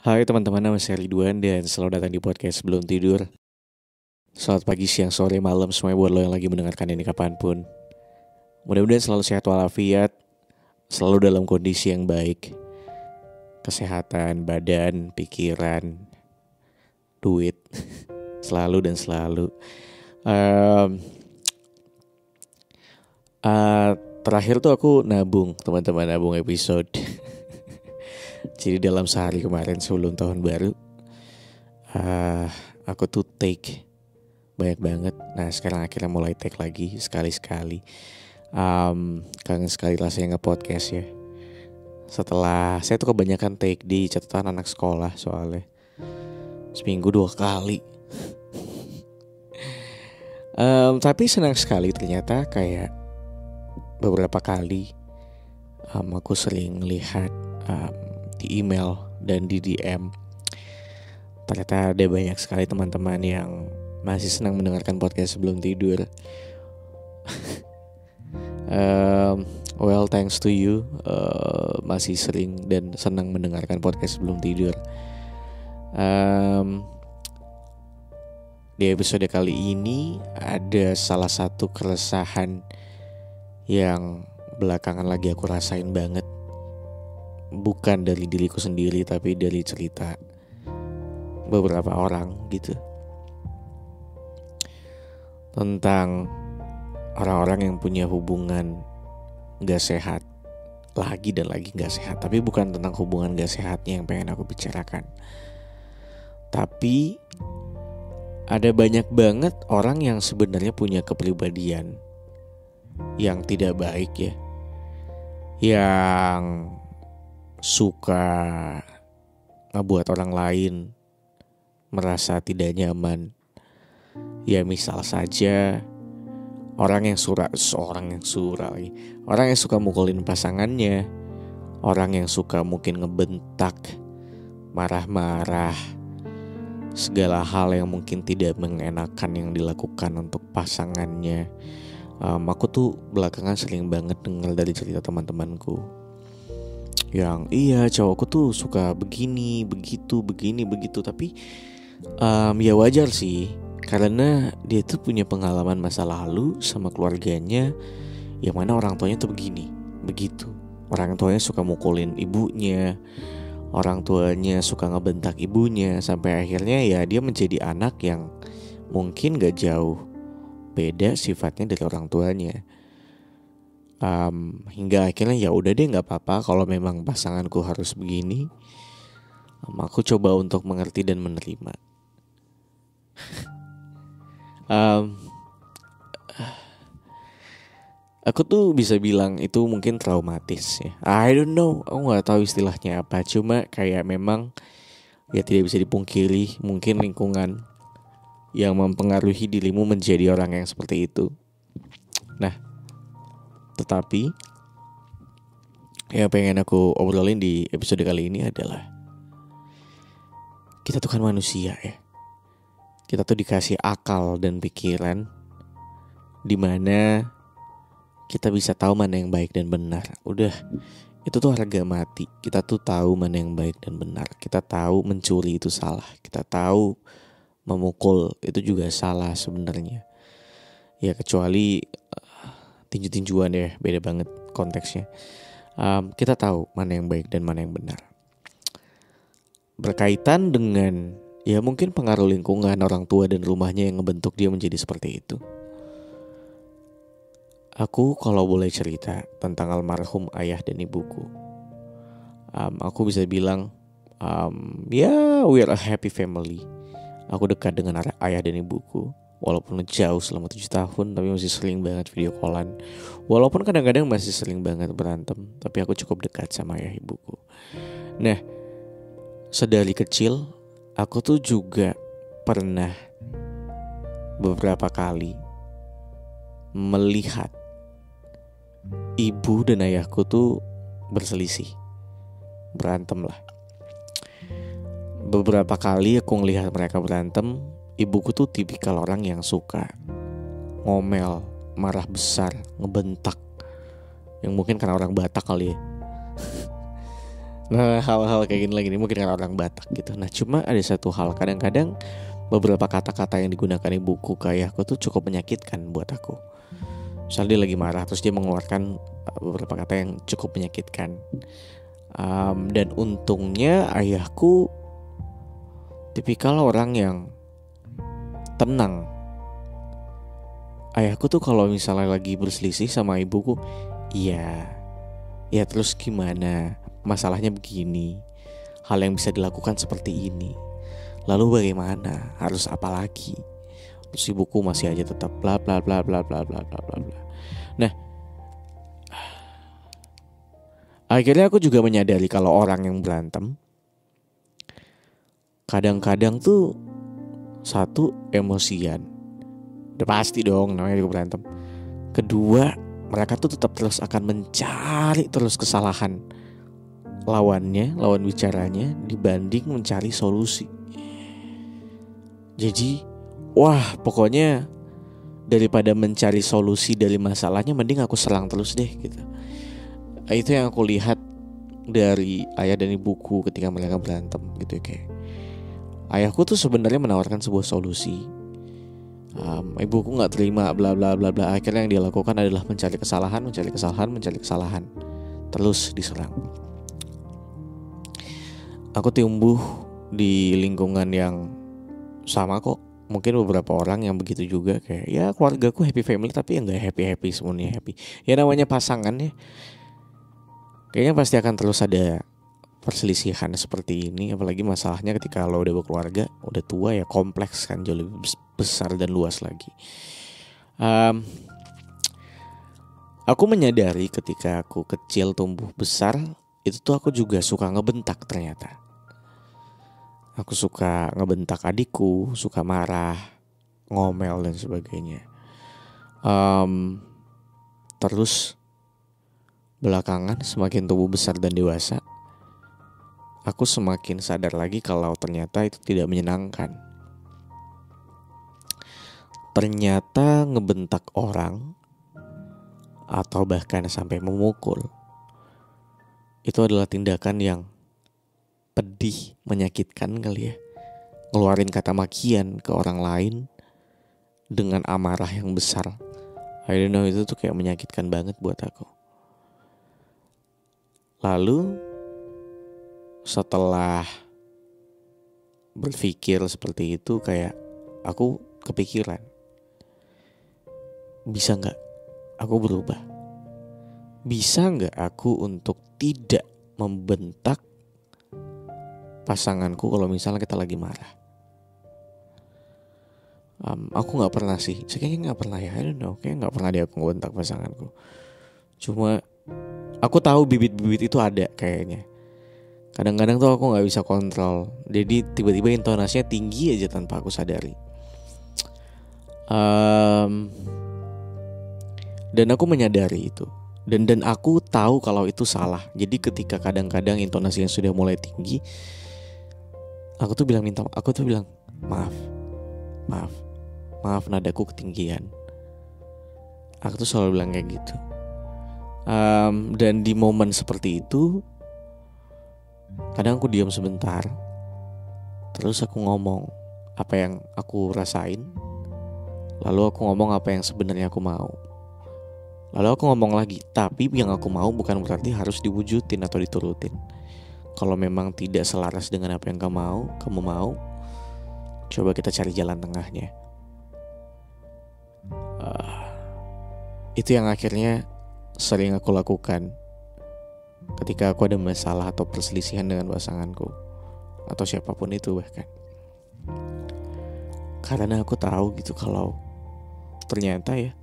Hai teman-teman, nama saya Ridwan dan selalu datang di podcast Sebelum Tidur. Selamat pagi, siang, sore, malam semuanya buat lo yang lagi mendengarkan ini kapanpun. Mudah-mudahan selalu sehat walafiat, selalu dalam kondisi yang baik. Kesehatan, badan, pikiran, duit, selalu dan selalu. Terakhir tuh aku nabung, teman-teman, nabung episode. Jadi dalam sehari kemarin sebelum tahun baru, aku tuh take banyak banget. Nah sekarang akhirnya mulai take lagi sekali-sekali. Kangen sekali rasanya nge-podcast ya. Setelah saya tuh kebanyakan take di catatan anak sekolah soalnya seminggu 2 kali. Tapi senang sekali ternyata kayak beberapa kali aku sering lihat di email dan di DM. Ternyata ada banyak sekali teman-teman yang masih senang mendengarkan podcast sebelum tidur. Well, thanks to you, masih sering dan senang mendengarkan podcast sebelum tidur. Di episode kali ini ada salah satu keresahan yang belakangan lagi aku rasain banget. Bukan dari diriku sendiri, tapi dari cerita beberapa orang gitu. Tentang orang-orang yang punya hubungan gak sehat. Lagi dan lagi gak sehat. Tapi bukan tentang hubungan gak sehatnya yang pengen aku bicarakan. Tapi ada banyak banget orang yang sebenarnya punya kepribadian yang tidak baik ya. Yang suka ngebuat orang lain merasa tidak nyaman. Ya misal saja orang yang suka mukulin pasangannya, orang yang suka mungkin ngebentak, marah-marah, segala hal yang mungkin tidak mengenakan yang dilakukan untuk pasangannya. Aku tuh belakangan sering banget dengar dari cerita teman-temanku yang iya cowokku tuh suka begini, begitu, tapi ya wajar sih, karena dia tuh punya pengalaman masa lalu sama keluarganya yang mana orang tuanya tuh begini, begitu. Orang tuanya suka mukulin ibunya, orang tuanya suka ngebentak ibunya, sampai akhirnya ya dia menjadi anak yang mungkin gak jauh beda sifatnya dari orang tuanya. Hingga akhirnya ya udah deh, nggak apa-apa kalau memang pasanganku harus begini. Aku coba untuk mengerti dan menerima. Aku tuh bisa bilang itu mungkin traumatis ya. I don't know, aku nggak tahu istilahnya apa. Cuma kayak memang ya tidak bisa dipungkiri mungkin lingkungan yang mempengaruhi dirimu menjadi orang yang seperti itu. Nah, tetapi yang pengen aku obrolin di episode kali ini adalah kita tuh kan manusia ya. Kita tuh dikasih akal dan pikiran dimana kita bisa tahu mana yang baik dan benar. Udah, itu tuh harga mati. Kita tuh tahu mana yang baik dan benar. Kita tahu mencuri itu salah. Kita tahu memukul itu juga salah sebenarnya. Ya kecuali tinju-tinjuan ya, beda banget konteksnya. Kita tahu mana yang baik dan mana yang benar. Berkaitan dengan ya mungkin pengaruh lingkungan, orang tua dan rumahnya yang ngebentuk dia menjadi seperti itu. Aku kalau boleh cerita tentang almarhum ayah dan ibuku, aku bisa bilang ya we are a happy family. Aku dekat dengan ayah dan ibuku. Walaupun jauh selama 7 tahun, tapi masih sering banget video callan. Walaupun kadang-kadang masih sering banget berantem, tapi aku cukup dekat sama ayah ibuku. Nah, sedari kecil aku tuh juga pernah beberapa kali melihat ibu dan ayahku tuh berselisih, berantem lah. Beberapa kali aku ngelihat mereka berantem. Ibuku tuh tipikal orang yang suka ngomel, marah besar, ngebentak. Yang mungkin karena orang Batak kali ya. Nah, hal-hal kayak gini lagi nih mungkin karena orang Batak gitu. Nah, cuma ada satu hal, kadang-kadang beberapa kata-kata yang digunakan ibuku ke ayahku tuh cukup menyakitkan buat aku. Misalnya dia lagi marah, terus dia mengeluarkan beberapa kata yang cukup menyakitkan. Dan untungnya ayahku tipikal orang yang tenang. Ayahku tuh kalau misalnya lagi berselisih sama ibuku, ya terus gimana? Masalahnya begini. Hal yang bisa dilakukan seperti ini. Lalu bagaimana? Harus apa lagi? Terus ibuku masih aja tetap bla bla bla bla bla bla bla bla bla. Nah, akhirnya aku juga menyadari kalau orang yang berantem kadang-kadang tuh satu, emosian. Udah pasti dong namanya juga berantem. Kedua, mereka tuh tetap terus akan mencari terus kesalahan lawannya, lawan bicaranya, dibanding mencari solusi. Jadi, pokoknya daripada mencari solusi dari masalahnya, mending aku serang terus deh gitu. Itu yang aku lihat dari ayah dan ibuku ketika mereka berantem gitu. Kayak ayahku tuh sebenarnya menawarkan sebuah solusi, ibuku nggak terima bla bla bla bla. Akhirnya yang dia lakukan adalah mencari kesalahan, terus diserang. Aku tumbuh di lingkungan yang sama kok. Mungkin beberapa orang yang begitu juga, kayak ya keluargaku happy family tapi ya nggak happy semuanya happy. Ya namanya pasangan ya, kayaknya pasti akan terus ada perselisihan seperti ini. Apalagi masalahnya ketika lo udah berkeluarga, udah tua ya, kompleks kan, jauh lebih besar dan luas lagi. Aku menyadari ketika aku kecil tumbuh besar, itu tuh aku juga suka ngebentak ternyata. Aku suka ngebentak adikku, suka marah, ngomel dan sebagainya. Terus belakangan semakin tumbuh besar dan dewasa, aku semakin sadar lagi kalau ternyata itu tidak menyenangkan. Ternyata ngebentak orang atau bahkan sampai memukul itu adalah tindakan yang pedih, menyakitkan kali ya. Ngeluarin kata makian ke orang lain dengan amarah yang besar. I don't know, itu tuh kayak menyakitkan banget buat aku. Lalu setelah berpikir seperti itu, kayak aku kepikiran, bisa gak aku berubah? Bisa gak aku untuk tidak membentak pasanganku kalau misalnya kita lagi marah? Aku gak pernah sih, kayaknya gak pernah ya, I don't know, kayaknya gak pernah aku ngebentak pasanganku. Cuma aku tahu bibit-bibit itu ada kayaknya. Kadang-kadang tuh aku gak bisa kontrol, jadi tiba-tiba intonasinya tinggi aja tanpa aku sadari. Dan aku menyadari itu, dan aku tahu kalau itu salah. Jadi ketika kadang-kadang intonasinya sudah mulai tinggi, aku tuh bilang maaf nadaku ketinggian. Aku tuh selalu bilang kayak gitu. Dan di momen seperti itu, kadang aku diam sebentar, terus aku ngomong apa yang aku rasain, lalu aku ngomong apa yang sebenarnya aku mau. Lalu aku ngomong lagi, tapi yang aku mau bukan berarti harus diwujudin atau diturutin. Kalau memang tidak selaras dengan apa yang kamu mau, coba kita cari jalan tengahnya. Itu yang akhirnya sering aku lakukan ketika aku ada masalah atau perselisihan dengan pasanganku atau siapapun itu bahkan. Karena aku tahu gitu kalau ternyata ya,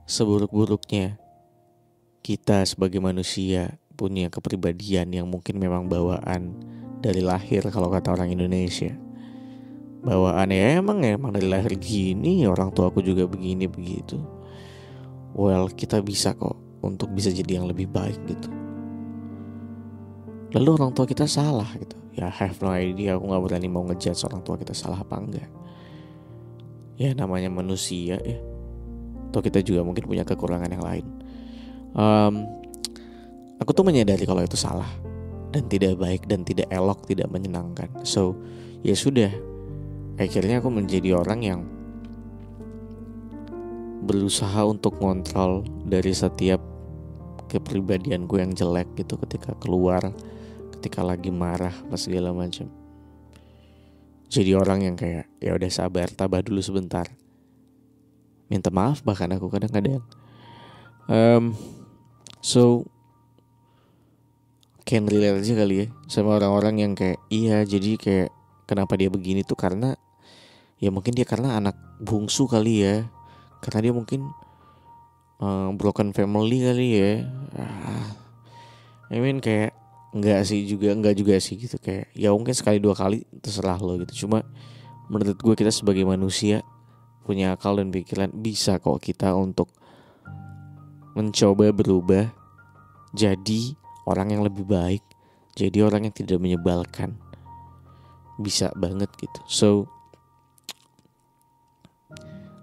seburuk-buruknya kita sebagai manusia punya kepribadian yang mungkin memang bawaan dari lahir, kalau kata orang Indonesia. Bawaan ya emang dari lahir gini, orang tua aku juga begini begitu. Well, kita bisa kok untuk bisa jadi yang lebih baik gitu. Lalu orang tua kita salah gitu, ya have no idea, aku gak berani mau ngejudge orang tua kita salah apa enggak. Ya namanya manusia ya, atau kita juga mungkin punya kekurangan yang lain. Aku tuh menyadari kalau itu salah. dan tidak baik dan tidak elok, tidak menyenangkan. So ya sudah, akhirnya aku menjadi orang yang berusaha untuk ngontrol dari setiap kepribadianku yang jelek gitu, ketika keluar, ketika lagi marah, pas segala macam. Jadi orang yang kayak ya udah sabar, tabah dulu sebentar, minta maaf bahkan aku kadang-kadang. So can relate aja kali ya sama orang-orang yang kayak iya, jadi kayak kenapa dia begini tuh karena ya mungkin dia karena anak bungsu kali ya, karena dia mungkin broken family kali ya. I mean kayak enggak juga sih gitu, kayak ya mungkin sekali dua kali terserah lo gitu. Cuma menurut gue kita sebagai manusia punya akal dan pikiran, bisa kok kita untuk mencoba berubah jadi orang yang lebih baik, jadi orang yang tidak menyebalkan. Bisa banget gitu. So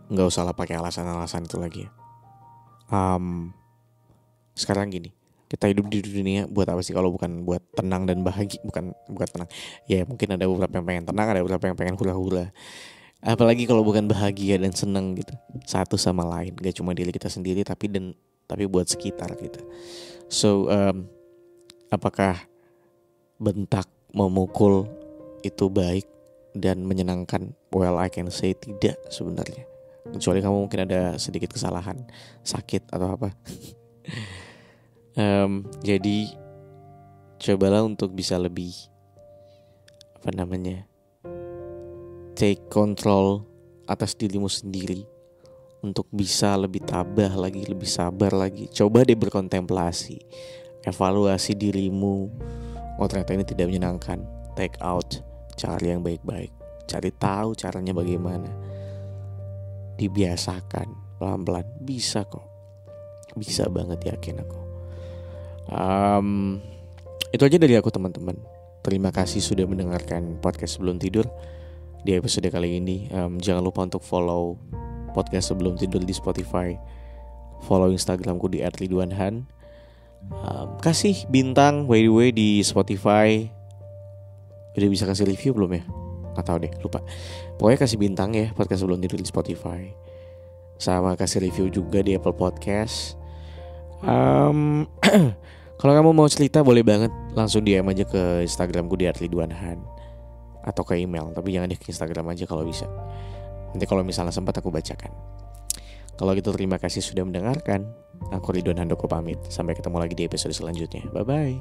nggak usah lah pakai alasan-alasan itu lagi ya. Sekarang gini, kita hidup di dunia buat apa sih kalau bukan buat tenang dan bahagia? Bukan tenang. Ya mungkin ada beberapa yang pengen tenang, ada beberapa yang pengen hura-hura. Apalagi kalau bukan bahagia dan senang gitu, satu sama lain. Gak cuma diri kita sendiri tapi buat sekitar kita. So apakah bentak, memukul itu baik dan menyenangkan? Well, I can say tidak sebenarnya. Kecuali kamu mungkin ada sedikit kesalahan, sakit atau apa. Jadi cobalah untuk bisa lebih take control atas dirimu sendiri, untuk bisa lebih tabah lagi, lebih sabar lagi. Coba deh berkontemplasi, evaluasi dirimu. Oh ternyata ini tidak menyenangkan, take out, cari yang baik-baik, cari tahu caranya bagaimana, dibiasakan pelan-pelan. Bisa kok, bisa banget, yakin aku. Itu aja dari aku teman-teman. Terima kasih sudah mendengarkan podcast sebelum tidur di episode kali ini. Jangan lupa untuk follow podcast sebelum tidur di Spotify, follow Instagramku di @ridwanhan. Kasih bintang by the way di Spotify. Udah bisa kasih review belum ya? Gak tahu deh, lupa. Pokoknya kasih bintang ya podcast sebelum tidur di Spotify, sama kasih review juga di Apple Podcast. Kalau kamu mau cerita boleh banget, langsung DM aja ke Instagramku di @ridwanhan atau ke email, tapi jangan di Instagram aja kalau bisa. Nanti kalau misalnya sempat aku bacakan. Kalau gitu terima kasih sudah mendengarkan. Aku Ridwan Handoko pamit. Sampai ketemu lagi di episode selanjutnya. Bye bye.